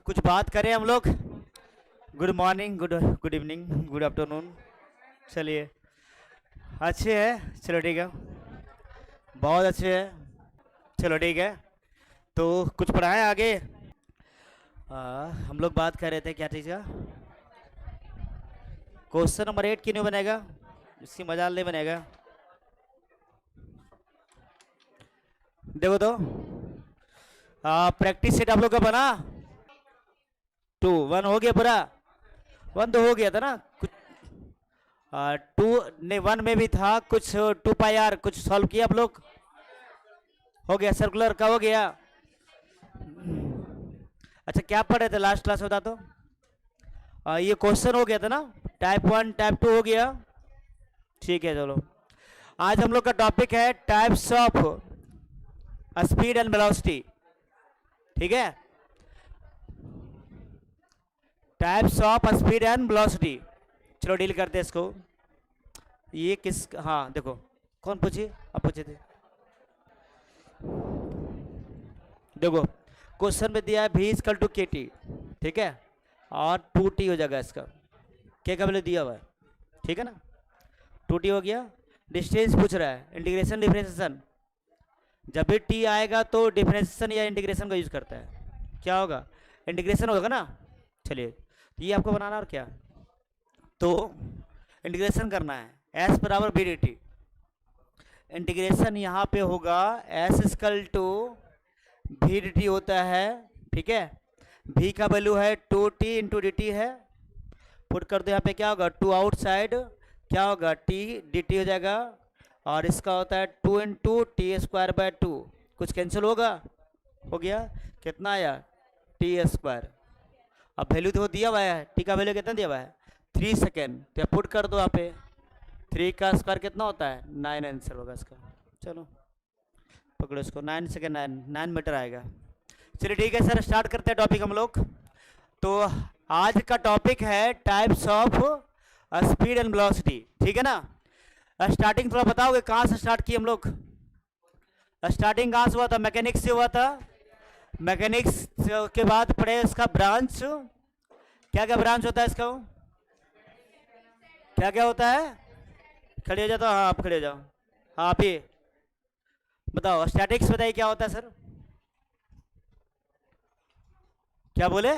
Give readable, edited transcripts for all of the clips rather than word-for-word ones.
कुछ बात करें हम लोग। Good morning, good evening, good afternoon. चलिए, अच्छे है, चलो ठीक है, बहुत अच्छे है, चलो ठीक है। तो कुछ पढ़ाएं आगे। हम लोग बात कर रहे थे क्या चीज़ का। क्वेश्चन नंबर 8 क्यों नहीं बनेगा, इसकी मजाल नहीं बनेगा। देखो तो प्रैक्टिस सेट आप लोग का बना 1 हो गया पूरा। 1 तो हो गया था ना कुछ। 2 नहीं 1 में भी था कुछ 2 पाई आर कुछ सॉल्व किया आप लोग। हो गया सर्कुलर का हो गया। अच्छा क्या पढ़े थे लास्ट क्लास बता तो। ये क्वेश्चन हो गया था ना, टाइप 1 टाइप 2 हो गया। ठीक है चलो, आज हम लोग का टॉपिक है types of speed and velocity. ठीक है, types of speed and velocity. चलो डील करते हैं इसको। ये किस, हाँ देखो कौन पूछी, आप पूछे थे। देखो क्वेश्चन में दिया है v इक्वल टू के टी, ठीक है, और 2t हो जाएगा इसका। क्या का वैल्यू दिया हुआ है, ठीक है ना। 2t हो गया। डिस्टेंस पूछ रहा है, इंटीग्रेशन डिफरेंशिएशन। जब भी t आएगा तो डिफरेंशिएशन या इंटीग्रेशन का यूज करता है। क्या होगा, इंटीग्रेशन होगा ना। चलिए ये आपको बनाना और क्या, तो इंटीग्रेशन करना है s बराबर बी डी टी। इंटीग्रेशन यहाँ पे होगा s equal to V D T होता है, ठीक है। v का वैल्यू है 2t इंटू डी टी है। पुट कर दो यहाँ पे, क्या होगा 2 आउटसाइड, क्या होगा t डी टी हो जाएगा। और इसका होता है 2 इंटू टी स्क्वायर बाय 2, कुछ कैंसिल होगा, हो गया। कितना आया टी स्क्वायर। अब वैल्यू तो दिया हुआ है, टी का वैल्यू कितना दिया हुआ है 3 सेकेंड। तो पुट कर दो यहाँ पे, 3 का स्क्वायर कितना होता है 9 आंसर होगा इसका। चलो पकड़ो इसको, 9 सेकेंड 9 मीटर आएगा। चलिए ठीक है सर, स्टार्ट करते हैं टॉपिक हम लोग। तो आज का टॉपिक है types of speed and velocity, ठीक है ना। स्टार्टिंग थोड़ा बताओगे कहाँ से स्टार्ट किए हम लोग। स्टार्टिंग कहाँ से हुआ था, मैकेनिक्स से हुआ था। मैकेनिक्स के बाद पढ़े इसका ब्रांच। क्या क्या ब्रांच होता है इसका, क्या क्या होता है। खड़े हो जाओ तो, हाँ आप खड़े हो जाओ, हाँ आप ही बताओ। स्टैटिक्स बताइए क्या होता है सर, क्या बोले।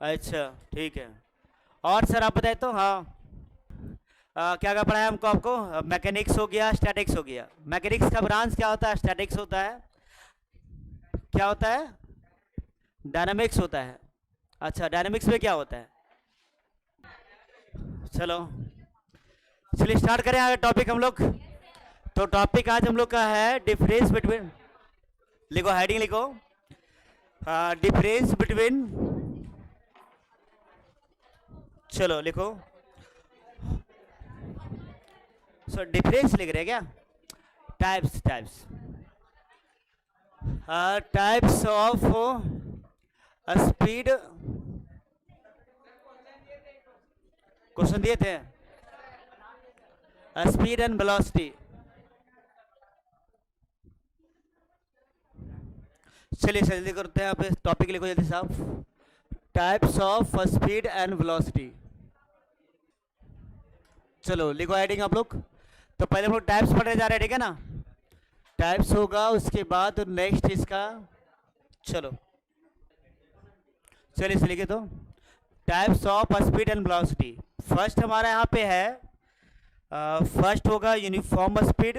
अच्छा ठीक है, और सर आप बताए तो। हाँ क्या क्या पढ़ाया हमको, आपको मैकेनिक्स हो गया, स्टैटिक्स हो गया। मैकेनिक्स का ब्रांच क्या होता है, स्टैटिक्स होता है। क्या होता है, डायनामिक्स होता है। अच्छा डायनामिक्स में क्या होता है। चलो चलिए स्टार्ट करें आगे टॉपिक हम लोग। तो टॉपिक आज हम लोग का है डिफरेंस बिटवीन, लिखो हेडिंग लिखो, डिफरेंस बिटवीन। चलो लिखो, सो डिफरेंस लिख रहे हैं क्या, types types types of speed. Question दिए थे, स्पीड एंड वेलोसिटी। चलिए जल्दी करते हैं, आप टॉपिक लिखो जल्दी साहब, types of speed and velocity. चलो लिखो हेडिंग आप लोग। तो पहले हम लोग टाइप्स पढ़ने जा रहे हैं, ठीक है ना। टाइप्स होगा, उसके बाद नेक्स्ट इसका। चलो चलिए इसे लिखे तो, types of speed and velocity. First हमारा यहाँ पे है, फर्स्ट होगा यूनिफॉर्म स्पीड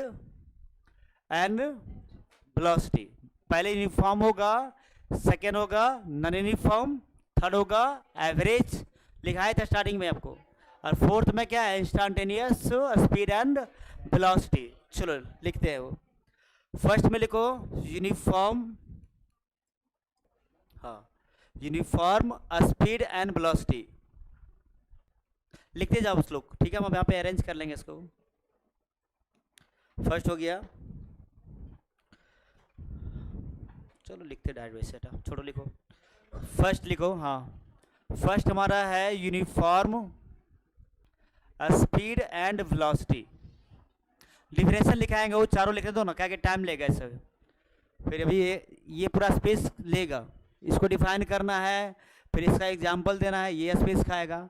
एंड वेलोसिटी। पहले यूनिफॉर्म होगा, सेकेंड होगा नॉन यूनिफॉर्म, थर्ड होगा एवरेज, लिखाया था स्टार्टिंग में आपको। और फोर्थ में क्या है, इंस्टेंटेनियस स्पीड एंड वेलोसिटी। चलो लिखते हैं वो। फर्स्ट में लिखो यूनिफॉर्म, हाँ यूनिफॉर्म स्पीड एंड वेलोसिटी लिखते जाओ उस लोग, ठीक है। हम यहाँ पे अरेंज कर लेंगे इसको। फर्स्ट हो गया, चलो लिखते डायरेक्ट वैसे, छोड़ो लिखो। फर्स्ट लिखो, हाँ फर्स्ट हमारा है uniform speed and velocity. Differential लिखाएंगे वो चारों लिखने दो ना, क्या टाइम लेगा इसे, फिर अभी ये पूरा स्पेस लेगा। इसको डिफाइन करना है, फिर इसका एग्जाम्पल देना है, ये स्पेस खाएगा।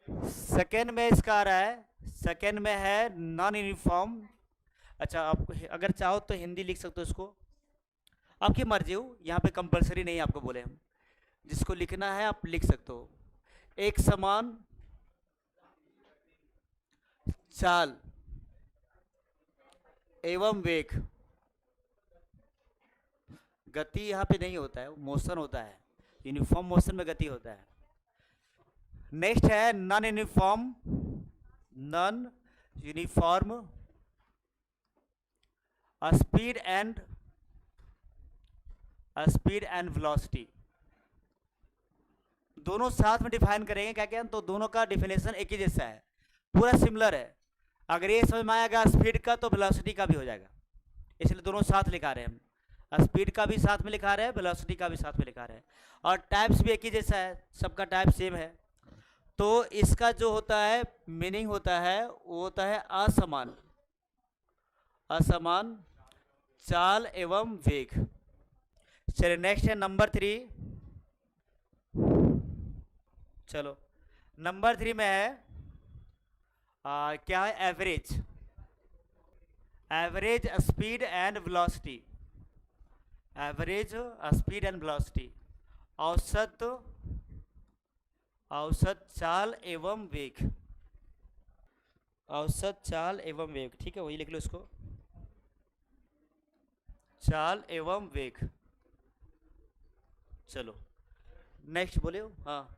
सेकेंड में इसका आ रहा है, सेकेंड में है नॉन यूनिफॉर्म। अच्छा, आप अगर चाहो तो हिंदी लिख सकते हो इसको, आपकी मर्जी हो, यहाँ पे कंपलसरी नहीं है आपको बोले हम, जिसको लिखना है आप लिख सकते हो। एक समान चाल एवं वेग, गति यहाँ पे नहीं होता है, मोशन होता है, यूनिफॉर्म मोशन में गति होता है। नेक्स्ट है non uniform, non uniform speed and velocity. दोनों साथ में डिफाइन करेंगे क्या क्या, तो दोनों का डिफिनेशन एक ही जैसा है, पूरा सिमिलर है। अगर ये समझ में आएगा स्पीड का तो वेलोसिटी का भी हो जाएगा, इसलिए दोनों साथ लिखा रहे हैं हम, स्पीड का भी साथ में लिखा रहे हैं, वेलोसिटी का भी साथ में लिखा रहे हैं, और टाइप्स भी एक ही जैसा है, सबका टाइप सेम है। तो इसका जो होता है मीनिंग होता है वो होता है असमान, असमान चाल एवं वेग। चलिए नेक्स्ट है नंबर 3। चलो नंबर 3 में है क्या है, average, average speed and velocity, average speed and velocity, औसत, औसत चाल एवं वेग, औसत चाल एवं वेग, ठीक है वही लिख लो इसको, चाल एवं वेग। चलो नेक्स्ट बोले हो। हाँ,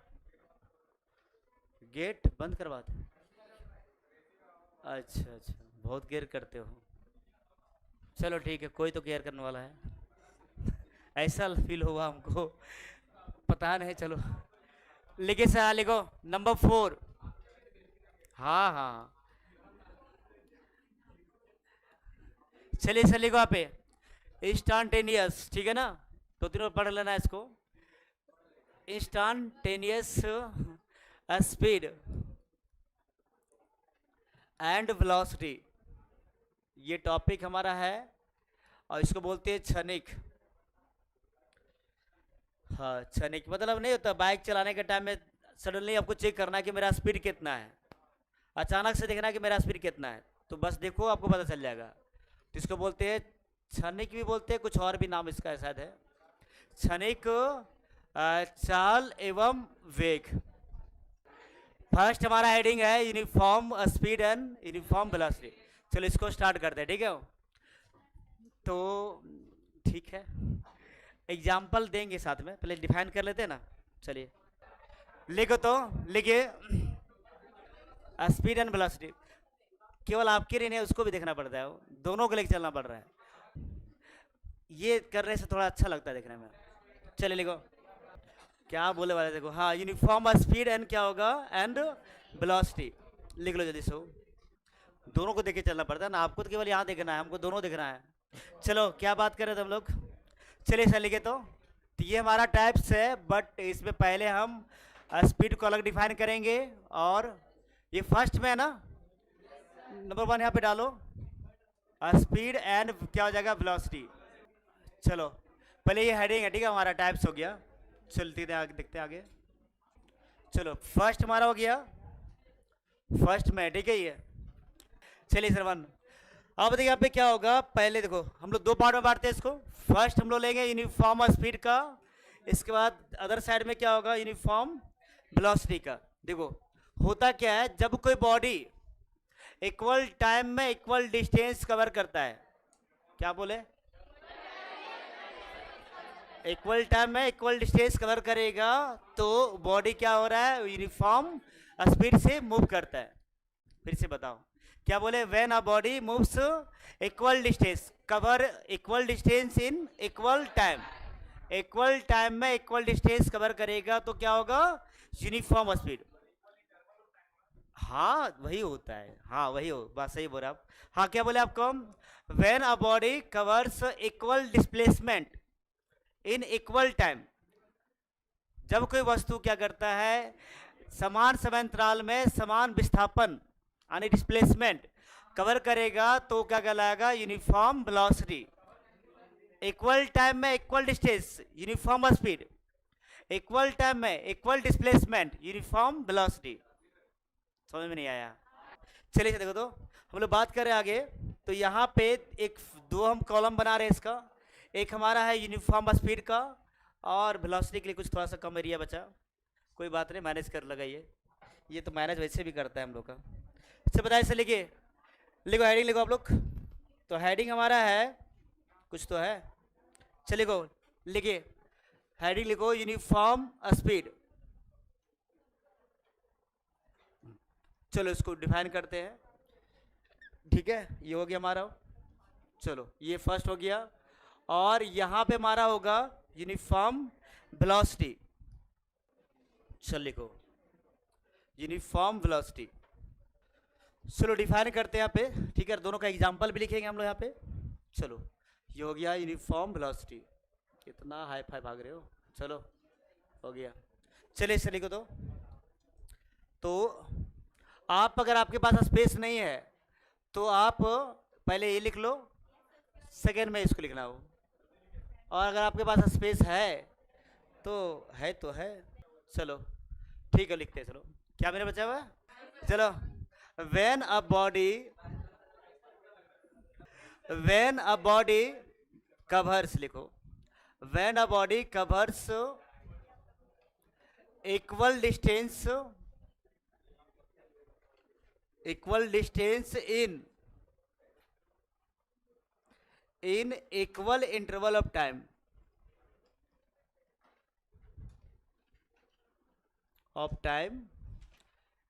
गेट बंद करवा दे, अच्छा अच्छा, बहुत केयर करते हो, चलो ठीक है, कोई तो केयर करने वाला है ऐसा फील हुआ हमको, पता नहीं। चलो लिखे से, हाँ लिखो नंबर 4। हाँ हाँ, चलिए सर लिखो आप, इंस्टांटेनियस, ठीक है ना, तो तीनों पढ़ लेना इसको, इंस्टांटेनियस स्पीड एंड वेलोसिटी, ये टॉपिक हमारा है, और इसको बोलते हैं क्षणिक। हाँ, क्षणिक मतलब नहीं होता बाइक चलाने के टाइम में सडनली आपको चेक करना है कि मेरा स्पीड कितना है, अचानक से देखना है कि मेरा स्पीड कितना है, तो बस देखो आपको पता चल जाएगा, तो इसको बोलते हैं क्षणिक भी बोलते हैं, कुछ और भी नाम इसका शायद है, क्षणिक चाल एवं वेग। फर्स्ट हमारा हेडिंग है uniform speed and uniform velocity. चलो इसको स्टार्ट करते हैं, ठीक है, तो ठीक है, एग्जाम्पल देंगे साथ में, पहले डिफाइन कर लेते हैं ना। चलिए लिखो, तो लिखिए स्पीड एंड वेलोसिटी, केवल आपके लिए नहीं उसको भी देखना पड़ता है, दोनों को लेकर चलना पड़ रहा है, ये करने से थोड़ा अच्छा लगता है देखने में। चलिए लिखो, क्या बोले वाले देखो, हाँ यूनिफॉर्म स्पीड एंड क्या होगा, एंड वेलोसिटी, लिख लो जल्दी से, दोनों को देखे चलना पड़ता है ना, आपको तो केवल यहाँ देखना है, हमको दोनों देखना है। चलो क्या बात कर रहे थे हम लोग, चलिए सर लिखे, तो ये हमारा टाइप्स है, बट इसमें पहले हम स्पीड को अलग डिफाइन करेंगे, और ये फर्स्ट में है ना, नंबर 1 यहाँ पे डालो, स्पीड एंड क्या हो जाएगा, वेलोसिटी। चलो पहले ये हेडिंग है, ठीक है, हमारा टाइप्स हो गया, चलते थे आगे, देखते आगे। चलो फर्स्ट हमारा हो गया, फर्स्ट में, ठीक है ये। चलिए सर 1, अब देखिए यहाँ पे क्या होगा, पहले देखो हम लोग 2 पार्ट में बांटते हैं इसको, फर्स्ट हम लोग लेंगे यूनिफॉर्म स्पीड का, इसके बाद अदर साइड में क्या होगा, यूनिफॉर्म वेलोसिटी का। देखो होता क्या है, जब कोई बॉडी इक्वल टाइम में इक्वल डिस्टेंस कवर करता है, क्या बोले, इक्वल टाइम में इक्वल डिस्टेंस कवर करेगा, तो बॉडी क्या हो रहा है, यूनिफॉर्म स्पीड से मूव करता है। फिर से बताओ, क्या बोले, when a body moves equal distance, cover equal distance in equal time, equal time में इक्वल डिस्टेंस कवर करेगा तो क्या होगा, यूनिफॉर्म स्पीड। हाँ वही होता है, हाँ वही हो, बात सही बोल रहे आप। हाँ क्या बोले आपको, when a body covers equal displacement in equal time, जब कोई वस्तु क्या करता है, समान समयांतराल में समान विस्थापन यानी डिस्प्लेसमेंट कवर करेगा, तो क्या कहलाएगा, यूनिफॉर्म वेलोसिटी। इक्वल टाइम में equal distance, uniform speed, equal time में इक्वल डिस्प्लेसमेंट यूनिफॉर्म वेलोसिटी। समझ में नहीं आया? चलिए देखो तो हम लोग बात करें आगे। तो यहाँ पे एक दो हम कॉलम बना रहे हैं इसका। एक हमारा है यूनिफॉर्म स्पीड का, और वेलोसिटी के लिए कुछ थोड़ा सा कम एरिया बचा। कोई बात नहीं, मैनेज कर लगा ये तो मैनेज वैसे भी करता है हम लोग का। अच्छा बताइए, इसे लिखिए, लिखो हेडिंग लिखो आप लोग। तो हेडिंग हमारा है, कुछ तो है, चलिए लिखो, लिखिए हेडिंग लिखो यूनिफॉर्म स्पीड। चलो इसको डिफाइन करते हैं। ठीक है, ये हो गया हमारा। चलो ये फर्स्ट हो गया, और यहां पे हमारा होगा यूनिफॉर्म वेलोसिटी। चल लिखो यूनिफॉर्म वेलोसिटी। चलो डिफाइन करते हैं यहाँ पे। ठीक है, दोनों का एग्जांपल भी लिखेंगे हम लोग यहाँ पे। चलो ये हो गया यूनिफॉर्म वेलोसिटी। कितना हाई फाई भाग रहे हो। चलो हो गया। चलिए इसे लिखो तो आप, अगर आपके पास स्पेस नहीं है तो आप पहले ये लिख लो, सेकेंड में इसको लिखना हो। और अगर आपके पास स्पेस है तो है। चलो ठीक है, लिखते हैं। चलो क्या मेरा बचा हुआ है? चलो, when a body when a body covers, लिखो when a body covers equal distance in equal interval of time,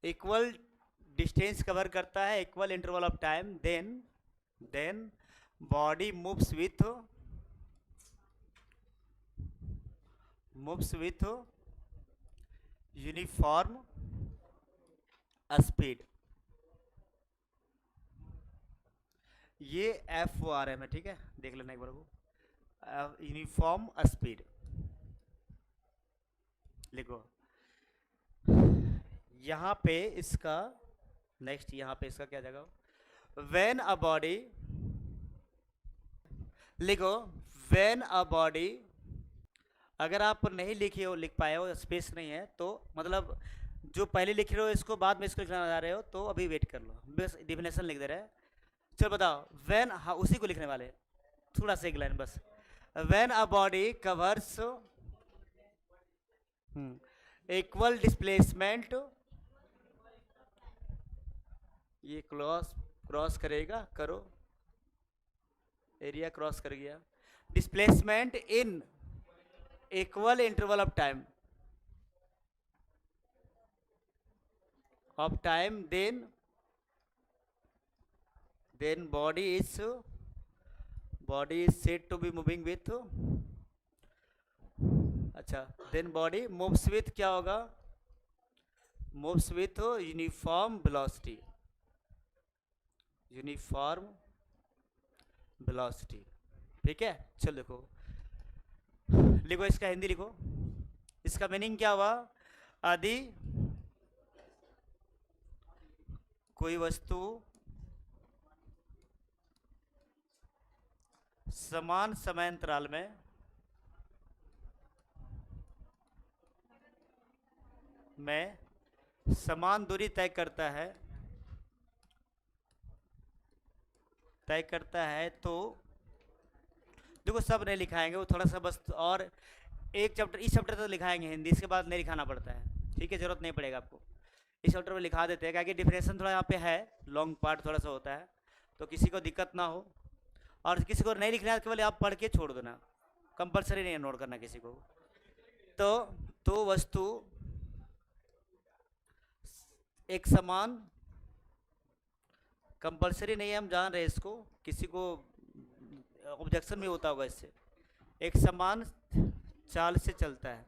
equal distance cover करता है, equal interval of time, then body moves with uniform speed. ये F O R M है, ठीक है, देख लेना एक बार को। यूनिफॉर्म स्पीड लिखो। यहाँ पे इसका नेक्स्ट, यहाँ पे इसका क्या जगह, व्हेन अ बॉडी, लिखो व्हेन अ बॉडी। अगर आप नहीं लिखे हो, लिख पाए हो, स्पेस नहीं है, तो मतलब जो पहले लिख रहे हो इसको बाद में इसको लिखना जा रहे हो तो अभी वेट कर लो, बस डिफिनेशन लिख दे रहे हैं। चलो बताओ व्हेन, हाँ उसी को लिखने वाले, थोड़ा सा एक लाइन बस। When a body covers equal displacement, ये क्रॉस करेगा, करो, एरिया क्रॉस कर गया, displacement in equal interval of time, then body is said to be moving with, अच्छा देन बॉडी मूव्स विथ, क्या होगा, मूव्स विथ यूनिफॉर्म वेलोसिटी, ठीक है। चलो देखो, लिखो इसका हिंदी लिखो। इसका मीनिंग क्या हुआ? आदि कोई वस्तु समान समयांतराल में समान दूरी तय करता है तो देखो सब नहीं लिखाएंगे, वो थोड़ा सा बस, और एक चैप्टर, इस चैप्टर तो लिखाएंगे हिंदी, इसके बाद नहीं लिखाना पड़ता है, ठीक है, जरूरत नहीं पड़ेगा आपको। इस चैप्टर में लिखा देते हैं, क्योंकि डिफिनेशन थोड़ा यहाँ पे है, लॉन्ग पार्ट थोड़ा सा होता है, तो किसी को दिक्कत ना हो। और किसी को नहीं लिखना है केवल आप पढ़ के छोड़ देना, कंपलसरी नहीं है नोट करना किसी को। तो वस्तु एक समान, कंपलसरी नहीं है, हम जान रहे हैं इसको, किसी को ऑब्जेक्शन भी होता होगा इससे, एक समान चाल से चलता है,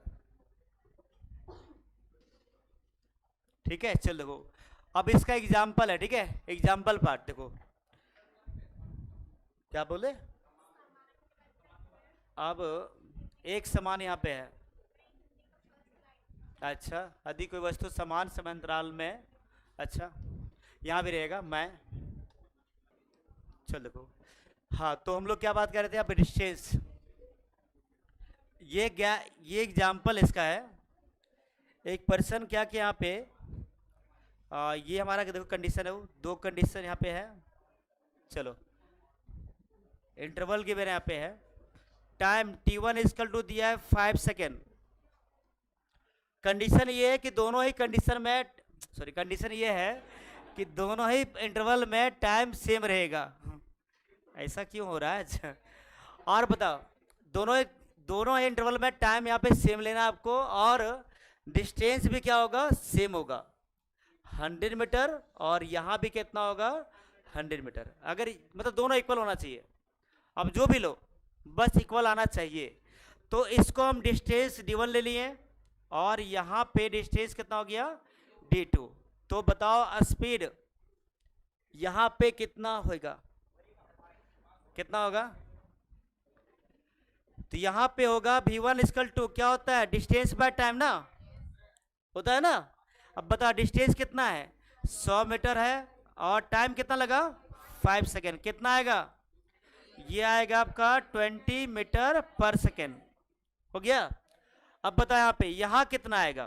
ठीक है। चल देखो अब इसका एग्जाम्पल है, ठीक है, एग्जाम्पल पार्ट देखो क्या बोले। अब एक समान यहाँ पे है, अच्छा, यदि कोई वस्तु समान समांतराल में, अच्छा यहाँ भी रहेगा मैं, चल देखो, हाँ तो हम लोग क्या बात कर रहे थे यहाँ पे, डिस्टेंस, ये एग्जाम्पल इसका है। एक पर्सन क्या कि यहाँ पे ये हमारा देखो कंडीशन है, वो दो कंडीशन यहाँ पे है। चलो इंटरवल गिवन यहाँ पे है, टाइम t1 इजकल टू दिया है 5 सेकेंड। कंडीशन ये है कि दोनों ही कंडीशन में, सॉरी कंडीशन ये है कि दोनों ही इंटरवल में टाइम सेम रहेगा। ऐसा क्यों हो रहा है? अच्छा और बताओ, दोनों ही इंटरवल में टाइम यहाँ पे सेम लेना आपको, और डिस्टेंस भी क्या होगा? सेम होगा, 100 मीटर, और यहाँ भी कितना होगा? 100 मीटर। अगर मतलब दोनों इक्वल होना चाहिए, अब जो भी लो बस इक्वल आना चाहिए। तो इसको हम डिस्टेंस d1 ले लिए, और यहाँ पे डिस्टेंस कितना हो गया? d2। तो बताओ स्पीड यहाँ पे कितना होगा? कितना होगा? तो यहाँ पे होगा v1 इक्वल टू क्या होता है? डिस्टेंस बाय टाइम ना होता है ना। अब बताओ डिस्टेंस कितना है? 100 मीटर है, और टाइम कितना लगा? 5 सेकेंड। कितना आएगा? ये आएगा आपका 20 मीटर पर सेकेंड। हो गया। अब बताओ यहाँ पे यहाँ कितना आएगा?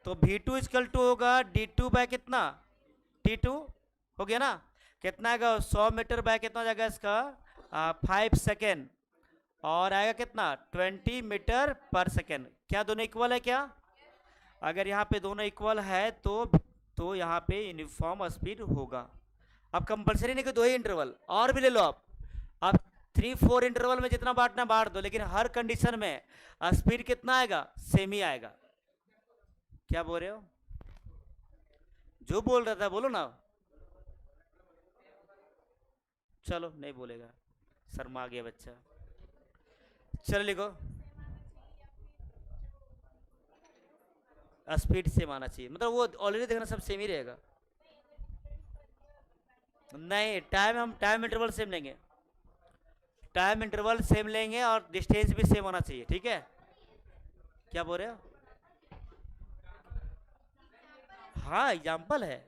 तो v2 इक्वल टू होगा d2 बाय कितना? t2। हो गया ना। कितना आएगा? 100 मीटर बाय कितना हो जाएगा इसका? 5 सेकेंड, और आएगा कितना? 20 मीटर पर सेकेंड। क्या दोनों इक्वल है क्या? अगर यहाँ पे दोनों इक्वल है तो यहाँ पे यूनिफॉर्म स्पीड होगा। अब कंपलसरी नहीं कि दो ही इंटरवल, और भी ले लो आप 3-4 इंटरवल में जितना बांटना बांट दो, लेकिन हर कंडीशन में स्पीड कितना आएगा? सेम ही आएगा। क्या बोल रहे हो? जो बोल रहा था बोलो ना। चलो नहीं बोलेगा, शर्मा गया बच्चा। चलो लिखो, स्पीड सेम आना चाहिए, मतलब वो ऑलरेडी देखना सब सेम ही रहेगा। नहीं, हम टाइम इंटरवल सेम लेंगे, टाइम इंटरवल सेम लेंगे, और डिस्टेंस भी सेम होना चाहिए। ठीक है? क्या बोल रहे हो? हाँ एग्जाम्पल है।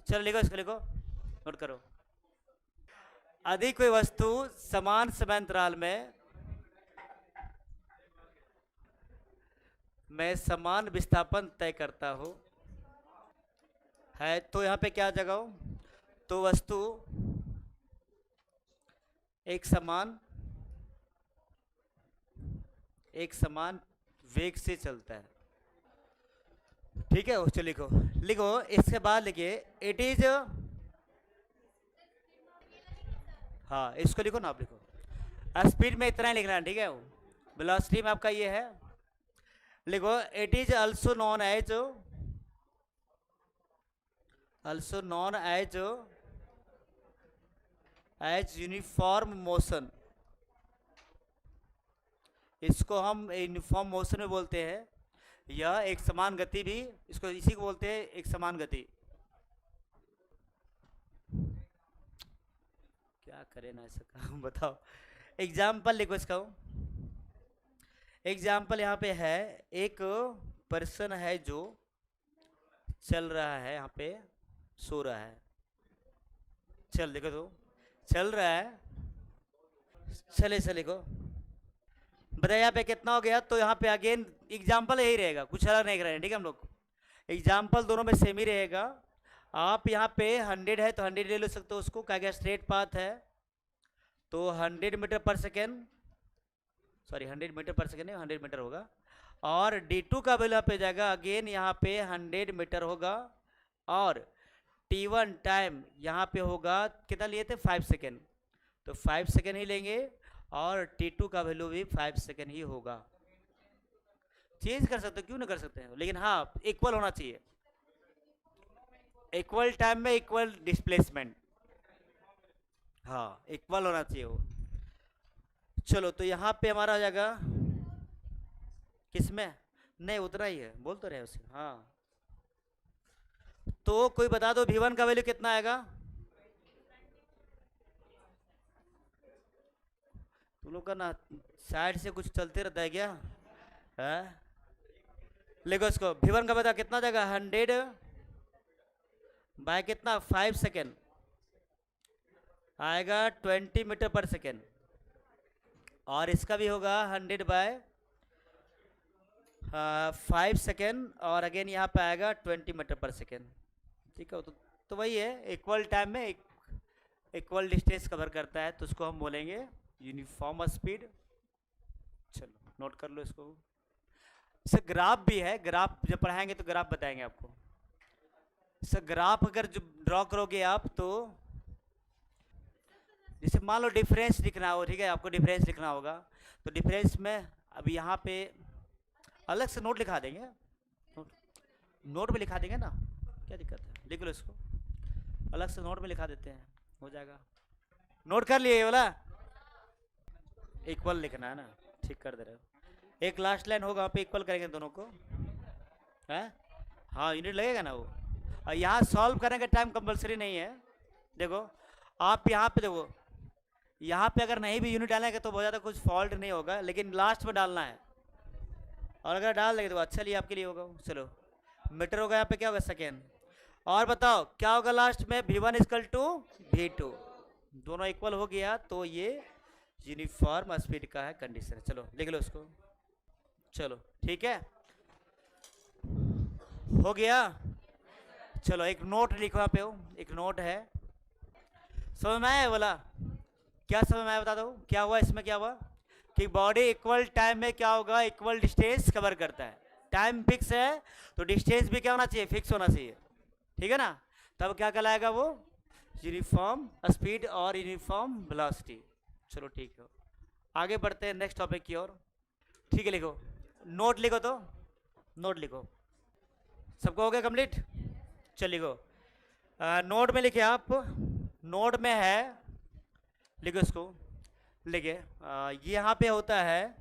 चलो लिखो, इसको लिखो, नोट करो। यदि कोई वस्तु समान समांतराल में मैं समान विस्थापन तय करता हूं है, तो यहाँ पे क्या जगह हो? तो वस्तु एक समान वेग से चलता है। ठीक है? चलो लिखो, लिखो इसके बाद लिखिए इट इज, हाँ इसको लिखो ना, आप लिखो स्पीड में इतना ही लिखना है। ठीक है? वेलोसिटी में आपका ये है, लिखो it is also non as uniform motion. इसको हम यूनिफॉर्म मोशन में बोलते हैं, या एक समान गति भी, इसको इसी को बोलते हैं एक समान गति। क्या करें ना ऐसा काम, बताओ। एग्जाम्पल लिखो इसका। एग्जाम्पल यहाँ पे है, एक पर्सन है जो चल रहा है, यहाँ पे सो रहा है। चल देखो, तो चल रहा है, चले से लिखो। बताइए यहाँ पे कितना हो गया? तो यहाँ पे अगेन एग्जाम्पल यही रहेगा, कुछ अलग नहीं करेंगे। ठीक है? हम लोग एग्जाम्पल दोनों में सेम ही रहेगा। आप यहाँ पे 100 है तो 100 ले सकते हो उसको, क्या स्ट्रेट पाथ है, तो 100 मीटर पर सेकेंड, सॉरी 100 मीटर पर सेकेंड, 100 मीटर होगा। और d2 का वैल्यू पे जाएगा अगेन यहाँ पे 100 मीटर होगा, और t1 टाइम यहाँ पे होगा, कितना लिए थे? 5 सेकेंड, तो 5 सेकेंड ही लेंगे, और t2 का वैल्यू भी 5 सेकेंड ही होगा। चेंज कर सकते हो, क्यों नहीं कर सकते हैं, लेकिन हाँ इक्वल होना चाहिए, इक्वल टाइम में इक्वल डिस्प्लेसमेंट, हाँ इक्वल होना चाहिए वो। चलो तो यहाँ पे हमारा हो जाएगा किसमें? नहीं उतना ही है, बोल तो रहे उसे। हाँ तो कोई बता दो v1 का वैल्यू कितना आएगा? तुम लोग का ना साइड से कुछ चलते रहता है क्या? है? लिखो इसको, v1 का बता कितना जाएगा? 100 बाय कितना? 5 सेकेंड, आएगा 20 मीटर पर सेकेंड, और इसका भी होगा 100/5 सेकेंड, और अगेन यहाँ पे आएगा 20 मीटर पर सेकेंड। ठीक है, तो वही है, इक्वल टाइम में इक्वल डिस्टेंस कवर करता है, तो उसको हम बोलेंगे यूनिफॉर्म स्पीड। चलो नोट कर लो इसको। इससे ग्राफ भी है, ग्राफ जब पढ़ाएंगे तो ग्राफ बताएंगे आपको। इससे ग्राफ अगर जो ड्रॉ करोगे आप, तो जैसे मान लो डिफरेंस लिखना हो, ठीक है, आपको डिफरेंस लिखना होगा, तो डिफरेंस में अभी यहाँ पे अलग से नोट लिखा देंगे, नोट में लिखा देंगे ना, क्या दिक्कत है, लिख लो इसको, अलग से नोट में लिखा देते हैं, हो जाएगा। नोट कर लिए ये वाला, इक्वल लिखना है ना, ठीक कर दे रहे हो। एक लास्ट लाइन होगा, वहाँ पे इक्वल करेंगे दोनों को, है हाँ, यूनिट लगेगा ना वो। और यहाँ सॉल्व करने का टाइम कंपलसरी नहीं है। देखो आप यहाँ पे देखो, यहाँ पे अगर नहीं भी यूनिट डालेंगे तो बहुत ज़्यादा कुछ फॉल्ट नहीं होगा, लेकिन लास्ट में डालना है, और अगर डाल देंगे तो अच्छा लिए आपके लिए होगा। चलो मीटर होगा, यहाँ पे क्या होगा सेकेंड, और बताओ क्या होगा लास्ट में, V1 = V2, दोनों इक्वल हो गया, तो ये यूनिफॉर्म स्पीड का है कंडीशन। चलो लिख लो इसको, चलो ठीक है, हो गया। चलो एक नोट लिखो, यहाँ पे हो एक नोट है, समझ में आया बोला, क्या समझ में आया बता दो, क्या हुआ इसमें, क्या हुआ कि बॉडी इक्वल टाइम में क्या होगा, इक्वल डिस्टेंस कवर करता है। टाइम फिक्स है तो डिस्टेंस भी क्या होना चाहिए, फिक्स होना चाहिए, ठीक है ना, तब क्या कहलाएगा वो, यूनिफॉर्म स्पीड और यूनिफॉर्म वेलोसिटी। चलो ठीक है, आगे बढ़ते हैं नेक्स्ट टॉपिक की ओर। ठीक है, लिखो नोट, लिखो तो नोट लिखो, सबको हो गया कंप्लीट। चल लिखो, नोट में लिखे आप, नोट में है, लिखो इसको, लिखे ये यहाँ पे होता है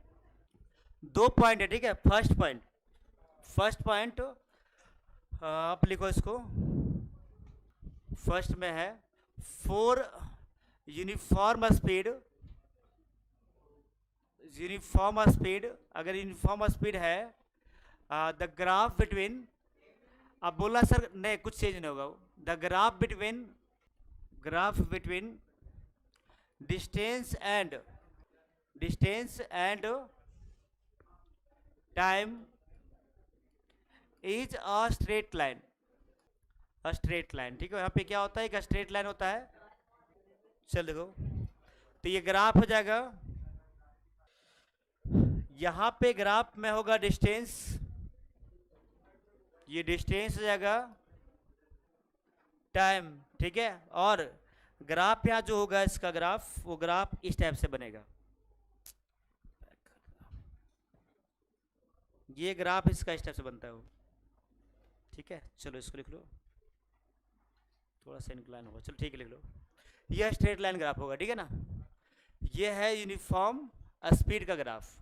2 पॉइंट है, ठीक है, फर्स्ट पॉइंट आप लिखो इसको, फर्स्ट में है 4 यूनिफॉर्म स्पीड, अगर यूनिफॉर्म स्पीड है, द ग्राफ बिटवीन, अब बोला सर नहीं कुछ चेंज नहीं होगा, the graph between distance and time is a straight line, ठीक है, यहाँ पे क्या होता है, एक स्ट्रेट लाइन होता है। चल देखो, तो ये ग्राफ हो जाएगा, यहाँ पे ग्राफ में होगा डिस्टेंस, ये डिस्टेंस हो जाएगा टाइम, ठीक है, और ग्राफ यहाँ जो होगा इसका ग्राफ, वो ग्राफ इस टाइप से बनेगा, ये ग्राफ इसका इस टाइप से बनता है वो, ठीक है। चलो इसको लिख लो, थोड़ा सा इंक्लाइन होगा, चलो ठीक है लिख लो, यह स्ट्रेट लाइन ग्राफ होगा, ठीक है ना, ये है यूनिफॉर्म स्पीड का ग्राफ।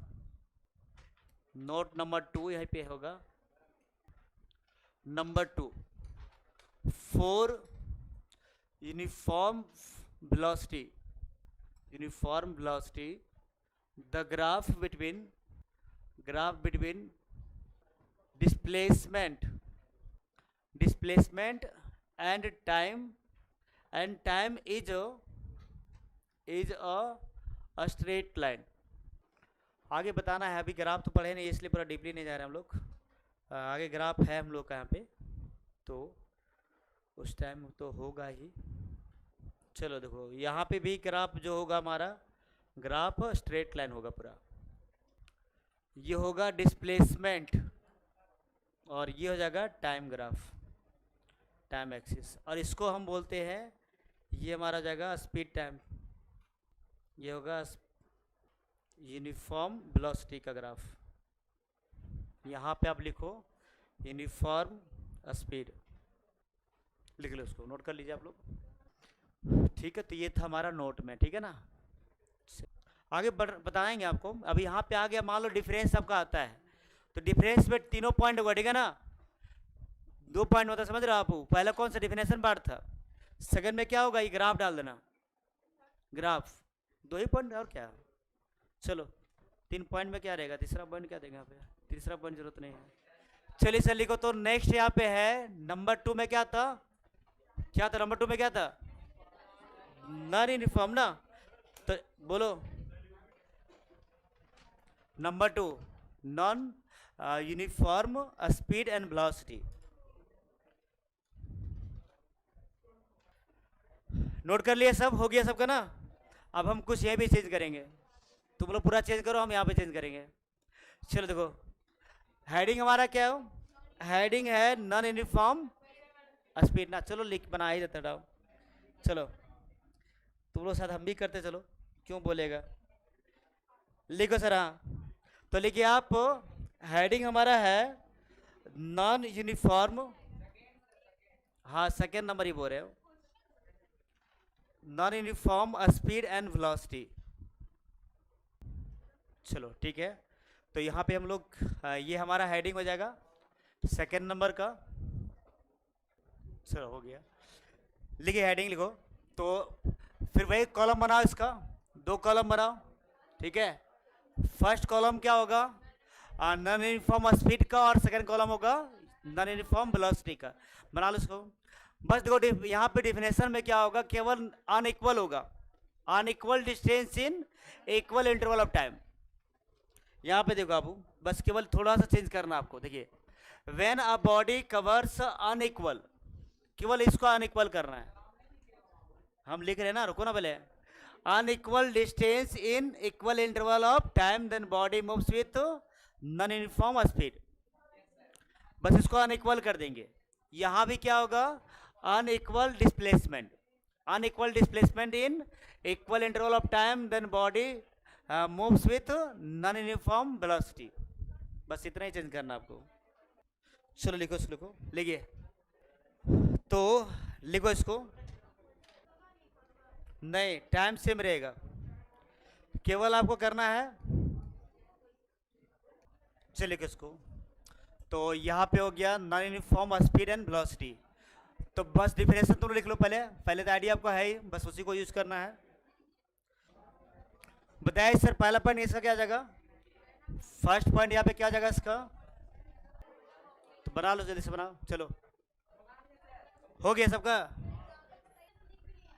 नोट नंबर 2 यहीं पे होगा, number 2, 4 uniform velocity, the graph between displacement and time is a straight line. आगे बताना है, अभी ग्राफ तो पढ़े नहीं इसलिए पूरा डीपली नहीं जा रहे हम लोग, आगे ग्राफ है हम लोग का यहाँ पे, तो उस टाइम तो होगा ही। चलो देखो यहाँ पे भी ग्राफ जो होगा हमारा, ग्राफ स्ट्रेट लाइन होगा पूरा, ये होगा डिस्प्लेसमेंट, और ये हो जाएगा टाइम ग्राफ, टाइम एक्सिस, और इसको हम बोलते हैं, ये हमारा जाएगा स्पीड टाइम, ये होगा यूनिफॉर्म वेलोसिटी का ग्राफ। यहाँ पे आप लिखो यूनिफॉर्म स्पीड, लिख लो उसको, नोट कर लीजिए आप लोग, ठीक है। तो ये था हमारा नोट में, ठीक है ना, आगे बताएंगे आपको। अभी यहाँ पे आ गया, मान लो डिफरेंस सबका आता है, तो डिफरेंस में तीनों पॉइंट होगा, ठीक है ना, 2 पॉइंट होता है, समझ रहे हो आप, पहला कौन सा डिफिनेशन पार्ट था, सेकंड में क्या होगा, ये ग्राफ डाल देना, ग्राफ 2 ही पॉइंट और क्या। चलो 3 पॉइंट में क्या रहेगा, तीसरा पॉइंट क्या देंगे यहाँ पे, तीसरा पॉइंट जरूरत नहीं है। चलिए सर लिखो, तो नेक्स्ट यहाँ पे है नंबर 2 में क्या था, नंबर 2 में क्या था, नॉन यूनिफॉर्म ना, तो बोलो number two, non uniform speed and velocity. Note कर लिया सब, हो गया सबका ना। अब हम कुछ ये भी चेंज करेंगे, तुम लोग पूरा चेंज करो, हम यहाँ पे चेंज करेंगे। चलो देखो, हेडिंग हमारा क्या हो, हेडिंग है नॉन यूनिफॉर्म स्पीड ना, चलो लिख बना ही देते डाओ। चलो तुम लोग साथ हम भी करते, चलो क्यों बोलेगा, लिखो सर। हाँ तो लिखिए आप, हेडिंग हमारा है नॉन यूनिफॉर्म, हाँ सेकेंड नंबर ही बोल रहे हो, non uniform speed and velocity. चलो ठीक है, तो यहाँ पे हम लोग ये हमारा हेडिंग हो जाएगा सेकेंड नंबर का। चलो हो गया, लिखिए हेडिंग लिखो। तो फिर वही कॉलम बनाओ, इसका दो कॉलम बनाओ, ठीक है। फर्स्ट कॉलम क्या होगा, नॉन यूनिफॉर्म स्पीड का, और सेकंड कॉलम होगा नॉन यूनिफॉर्म वेलोसिटी का। बना लो इसको। बस देखो यहाँ पे डिफिनेशन में क्या होगा, केवल अनइक्वल होगा, unequal distance in equal interval of time. यहाँ पे देखो आप, बस केवल थोड़ा सा चेंज करना आपको। देखिए, when a body covers unequal, केवल इसको अनइक्वल करना है। हम लिख रहे हैं ना, रुको ना पहले, unequal distance in equal interval of time, then body moves with non uniform speed। बस इसको अनइक्वल कर देंगे। यहां भी क्या होगा, unequal displacement, unequal displacement in equal interval of time, then body moves with non uniform velocity. बस इतना ही चेंज करना आपको। चलो लिखो, इसको लिखो, लिखिए। तो लिखो इसको, नहीं टाइम सेम रहेगा, केवल आपको करना है, चलिए किसको। तो यहाँ पे हो गया non uniform speed and velocity. तो बस डिफिनेशन तुम लिख लो पहले, पहले तो आइडिया आपको है ही, बस उसी को यूज करना है। बताइए सर, पहला पॉइंट इसका क्या जाएगा, फर्स्ट पॉइंट यहाँ पे क्या जाएगा इसका, तो बना लो जल्दी से बनाओ। चलो हो गया सबका।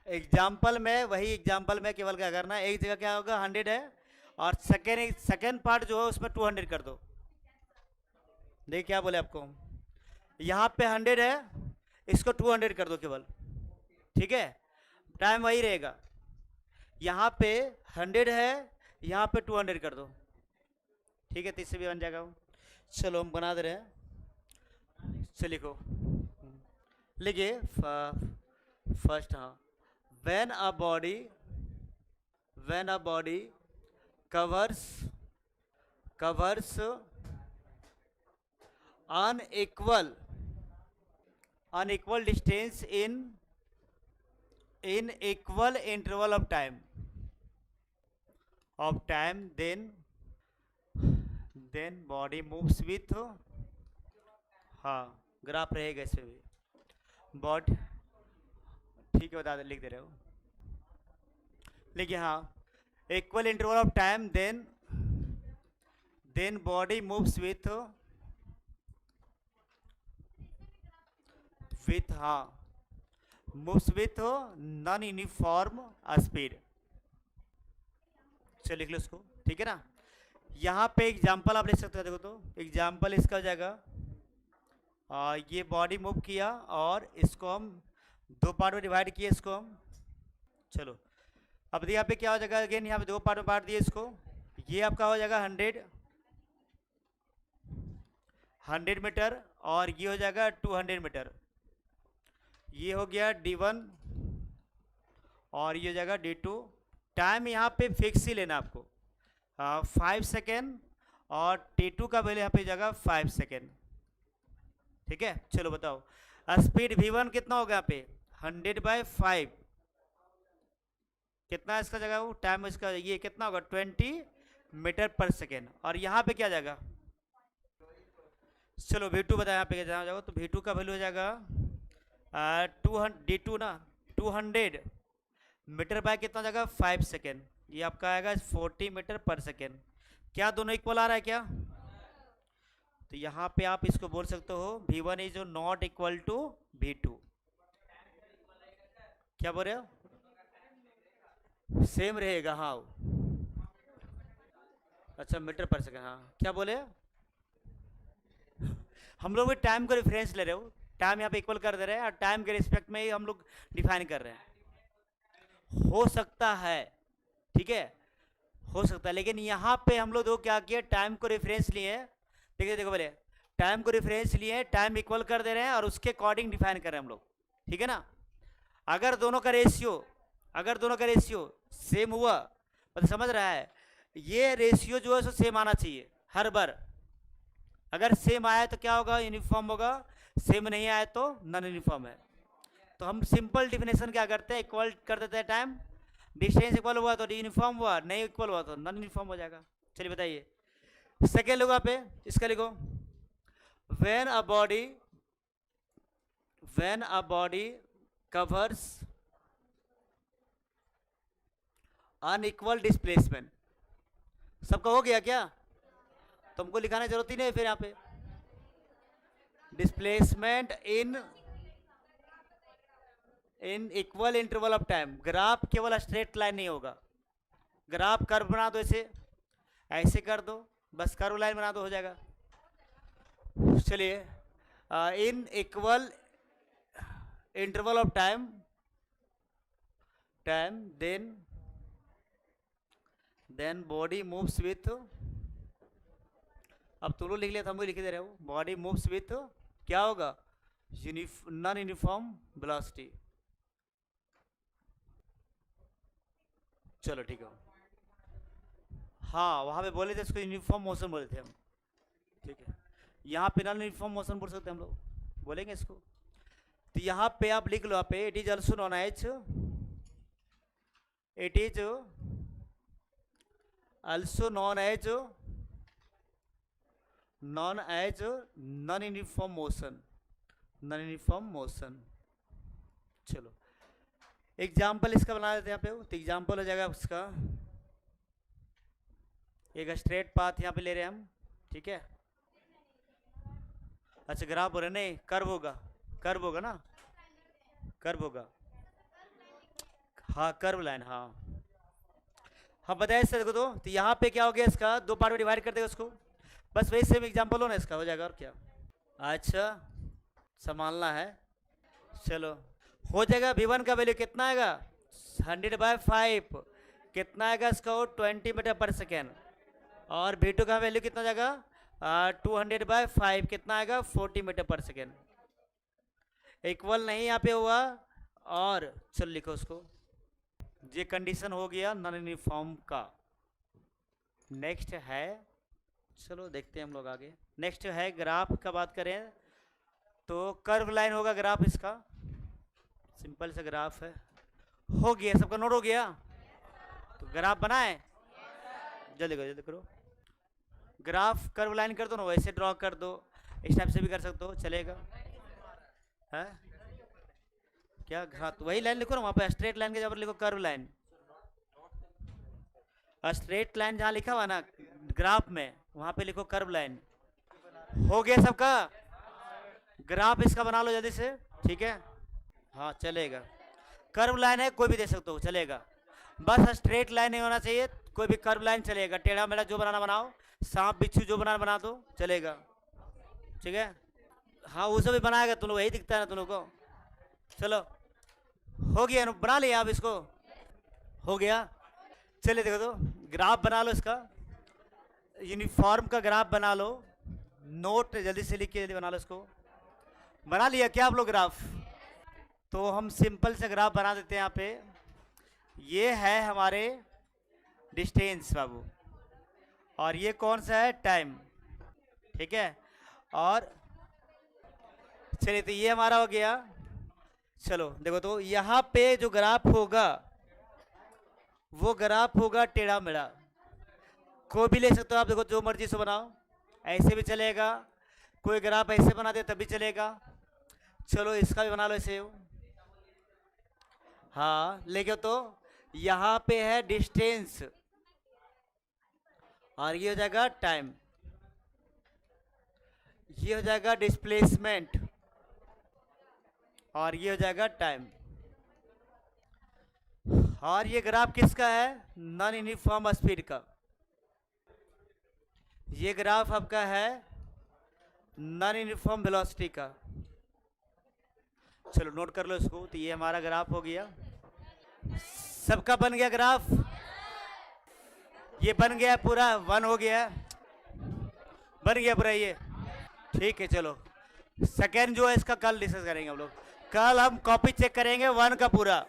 एग्जाम्पल में, वही एग्जाम्पल में केवल क्या करना है, एक जगह क्या होगा 100 है, और सेकेंड पार्ट जो है उसमें 200 कर दो। देखिए क्या बोले आपको, यहाँ पे 100 है, इसको 200 कर दो केवल, ठीक है, टाइम वही रहेगा। यहाँ पे 100 है, यहाँ पे 200 कर दो, ठीक है, तो इससे भी बन जाएगा वो। चलो हम बना दे रहे हैं, चलिए लिखो, लिखिए फर्स्ट। हाँ, when a body covers unequal distance in equal interval of time, then body moves with, हाँ ग्राफ रहेगा इसमें भी, बॉडी, ठीक है बता दे, लिख दे रहे हो, लिखिए। हाँ, equal interval of time, then body moves with, हाँ moves with non uniform speed. चलो लिख लो इसको, ठीक है ना। यहाँ पे एग्जाम्पल आप लिख सकते हो, देखो तो एग्जाम्पल इसका हो जाएगा, ये बॉडी मूव किया और इसको हम दो पार्ट में डिवाइड किए इसको हम। चलो अब यहाँ पे क्या हो जाएगा, अगेन यहाँ पे दो पार्ट में बांट दिए इसको। ये आपका हो जाएगा 100 मीटर, और ये हो जाएगा 200 मीटर। ये हो गया D1 और ये हो जाएगा D2। टाइम यहाँ पे फिक्स ही लेना आपको, 5 सेकेंड, और T2 का वैल्यू यहाँ पे जाएगा 5 सेकेंड, ठीक है। चलो बताओ, स्पीड V1 कितना होगा यहाँ पे, 100/5, कितना इसका जगह, वो टाइम इसका ये कितना होगा, 20 मीटर पर सेकेंड। और यहाँ पे क्या जाएगा, चलो V2 बताया, यहाँ पे जहाँ जाओ तो V2 का वैल्यू हो जाएगा D2 ना, 200 मीटर बाय कितना जाएगा, 5 सेकेंड, ये आपका आएगा 40 मीटर पर सेकेंड। क्या दोनों इक्वल आ रहा है क्या, तो यहाँ पे आप इसको बोल सकते हो V1 is not equal to V2। क्या बोल रहे हो, सेम रहेगा, हाँ अच्छा मीटर पर सेकेंड, हाँ क्या बोले? हम लोग भी टाइम को रेफरेंस ले रहे हो, टाइम यहाँ पे इक्वल कर दे रहे हैं और टाइम के रिस्पेक्ट में ही हम लोग डिफाइन कर रहे हैं। हो सकता है, ठीक है, हो सकता है, लेकिन यहाँ पे हम लोग देखो क्या किया, टाइम को रेफरेंस लिए, देखिए देखो बोले टाइम को रेफरेंस लिए, टाइम इक्वल कर दे रहे हैं और उसके अकॉर्डिंग डिफाइन कर रहे हैं हम लोग, ठीक है ना। अगर दोनों का रेशियो, अगर दोनों का रेशियो सेम हुआ, मतलब समझ रहा है, ये रेशियो जो है सो सेम आना चाहिए हर बार। अगर सेम आया तो क्या होगा, यूनिफॉर्म होगा, सेम नहीं आया तो नॉन यूनिफॉर्म है। तो हम सिंपल डिफिनेशन क्या करते हैं, इक्वल कर देते हैं टाइम, डिस्टेंस इक्वल हुआ तो यूनिफॉर्म हुआ, नहीं इक्वल हुआ तो नॉन यूनिफॉर्म हो जाएगा। चलिए बताइए सेकेंड लोग पे इसका लिखो, when a body, when a body covers unequal displacement, सबका हो गया क्या? तुमको लिखाने की जरूरत ही नहीं फिर यहाँ पे, displacement in equal interval of time. Graph केवल स्ट्रेट लाइन नहीं होगा, ग्राफ कर्व बना दो, ऐसे ऐसे कर दो, बस कर्व लाइन बना दो, हो जाएगा। चलिए in equal interval of time, then body moves with, अब तुम लोग लिख लिया था, हम भी लिख दे रहे हो, बॉडी मूव्स विथ क्या होगा, नॉन यूनिफॉर्म वेलोसिटी। चलो ठीक है, हाँ वहाँ पे बोले थे इसको यूनिफॉर्म मोशन बोले थे हम, ठीक है, यहाँ पे नॉन यूनिफॉर्म मोशन बोल सकते हैं हम लोग, बोलेंगे इसको। तो यहाँ पे आप लिख लो, यहाँ पे it is also non as, it is also non as non uniform motion, non uniform motion. चलो एग्जाम्पल इसका बना देते हैं यहाँ पे, तो एग्जाम्पल हो जाएगा उसका, एक स्ट्रेट पाथ यहाँ पे ले रहे हैं हम, ठीक है। अच्छा ग्राफ हो रहा है, नहीं कर्व होगा, कर्व होगा ना, कर्व होगा, हाँ कर्व लाइन, हाँ हाँ बताया इससे देखो तो यहाँ पे क्या हो गया, इसका दो पार्ट में डिवाइड कर देगा उसको, बस वही सेम एग्जाम्पल हो ना इसका, हो जाएगा और क्या। अच्छा संभालना है, चलो हो जाएगा। V1 का वैल्यू कितना आएगा, 100/5, कितना आएगा इसका, 20 मीटर पर सेकेंड, और V2 का वैल्यू कितना जाएगा, 200/5, कितना आएगा, 40 मीटर पर सेकेंड। इक्वल नहीं यहाँ पे हुआ, और चल लिखो उसको, ये कंडीशन हो गया नॉन यूनिफॉर्म का। नेक्स्ट है, चलो देखते हैं हम लोग आगे, नेक्स्ट है ग्राफ का बात करें तो कर्व लाइन होगा ग्राफ इसका, सिंपल सा ग्राफ है, हो गया सबका नोट हो गया, तो ग्राफ बनाए, जल्दी करो जल्दी करो, ग्राफ कर्व लाइन कर दो ना, वैसे ड्रॉ कर दो, इस टाइप से भी कर सकते हो, चलेगा है क्या, हाँ तो वही लाइन लिखो ना, वहाँ पे स्ट्रेट लाइन के जगह पर लिखो कर्व लाइन, स्ट्रेट लाइन जहाँ लिखा हुआ ना ग्राफ में, वहाँ पे लिखो कर्व लाइन। हो गया सबका, ग्राफ इसका बना लो जल्दी से, ठीक है, हाँ चलेगा, कर्व लाइन है कोई भी दे सकते हो चलेगा, बस स्ट्रेट लाइन नहीं होना चाहिए, कोई भी कर्व लाइन चलेगा, टेढ़ा मेढ़ा जो बनाना बनाओ, सांप बिच्छू जो बनाना बना दो चलेगा, ठीक है, हाँ वो सब भी बनाएगा, तुम लोग यही दिखता है ना तुम लोग को। चलो हो गया, बना लिया आप इसको, हो गया। चलिए देखो तो ग्राफ बना लो इसका, यूनिफॉर्म का ग्राफ बना लो, नोट जल्दी से लिख के जल्दी बना लो इसको, बना लिया क्या आप लोग ग्राफ? तो हम सिंपल से ग्राफ बना देते हैं यहाँ पे, ये है हमारे डिस्टेंस बाबू, और ये कौन सा है, टाइम, ठीक है, और चलिए तो ये हमारा हो गया। चलो देखो तो यहाँ पे जो ग्राफ होगा वो ग्राफ होगा टेढ़ा मेढ़ा, कोई भी ले सकते हो आप, देखो जो मर्जी से बनाओ, ऐसे भी चलेगा, कोई ग्राफ ऐसे बना दे तभी चलेगा, चलो इसका भी बना लो ऐसे, हाँ लेके तो यहाँ पे है डिस्टेंस, और ये हो जाएगा टाइम, ये हो जाएगा डिस्प्लेसमेंट, और ये हो जाएगा टाइम, और ये ग्राफ किसका है, नॉन यूनिफॉर्म स्पीड का, ये ग्राफ आपका है नॉन यूनिफॉर्म वेलोसिटी का। चलो नोट कर लो इसको। तो ये हमारा ग्राफ हो गया, सबका बन गया ग्राफ। ये बन गया पूरा, 1 हो गया, बन गया पूरा ये। ठीक है, चलो सेकेंड जो है इसका कल डिस्कस करेंगे हम लोग। कल हम कॉपी चेक करेंगे 1 का पूरा।